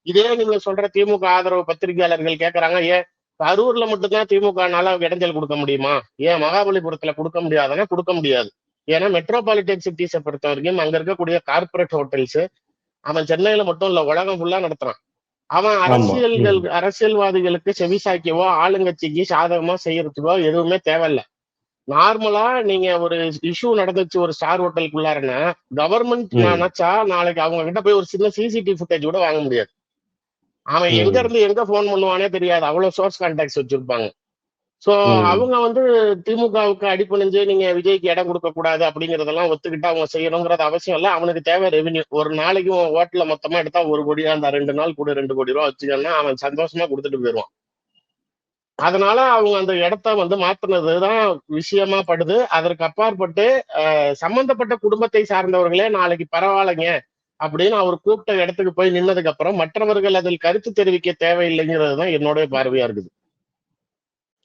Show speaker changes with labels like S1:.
S1: இதே நீங்க சொல்ற திமுக ஆதரவு பத்திரிகையாளர்கள் கேட்கறாங்க, ஏன் கரூர்ல மட்டும்தான் திமுகனால இடைஞ்சல் கொடுக்க முடியுமா? ஏன் மகாபலிபுரத்துல கொடுக்க முடியாதுன்னா கொடுக்க முடியாது. ஏன்னா மெட்ரோபாலிட்டன் சிட்டிஸை பொறுத்த வரைக்கும் அங்க இருக்கக்கூடிய கார்பரேட் ஹோட்டல்ஸ் அவன் சென்னையில மட்டும் இல்ல உலகம் ஃபுல்லா நடத்துறான். அவன்
S2: ஆமா.
S1: அரசியல்வாதிகளுக்கு செவிசாய்க்கவோ ஆளுங்கட்சிக்கு சாதகமா செய்யறதுக்கோ எதுவுமே தேவையில்ல. நார்மலா நீங்க ஒரு இஷ்யூ நடந்துச்சு ஒரு ஸ்டார் ஹோட்டலுக்குள்ளாருன்னா கவர்மெண்ட் நினைச்சா நாளைக்கு அவங்க கிட்ட போய் ஒரு சின்ன சிசிடிவி ஃபுட்டேஜ் கூட வாங்க முடியாது. அவன் எங்க இருந்து எங்க போன் பண்ணுவானே தெரியாது, அவ்வளவு சோர்ஸ் கான்டாக்ட்ஸ் வச்சிருப்பாங்க. சோ அவங்க வந்து திமுகவுக்கு அடிப்பணிஞ்சு நீங்க விஜய்க்கு இடம் கொடுக்க கூடாது அப்படிங்கறதெல்லாம் ஒத்துக்கிட்டு அவங்க செய்யணுங்கிறது அவசியம் இல்ல. அவனுக்கு தேவை ரெவென்யூ. ஒரு நாளைக்கு ஓட்டுல மொத்தமா எடுத்தா 1 கோடி, அந்த 2 நாள் கூட 2 கோடி ரூபா வச்சுக்கன்னா அவன் சந்தோஷமா கொடுத்துட்டு போயிடுவான். அதனால அவங்க அந்த இடத்த வந்து மாத்துனதுதான் விஷயமா படுது. அதற்கு அப்பாற்பட்டு சம்பந்தப்பட்ட குடும்பத்தை சார்ந்தவர்களே நாளைக்கு பரவாயில்லைங்க அப்படின்னு அவர் கூப்பிட்ட இடத்துக்கு போய் நின்னதுக்கு அப்புறம் மற்றவர்கள் அதில் கருத்து தெரிவிக்க தேவையில்லைங்கிறது தான் என்னோட பார்வையா இருக்குது.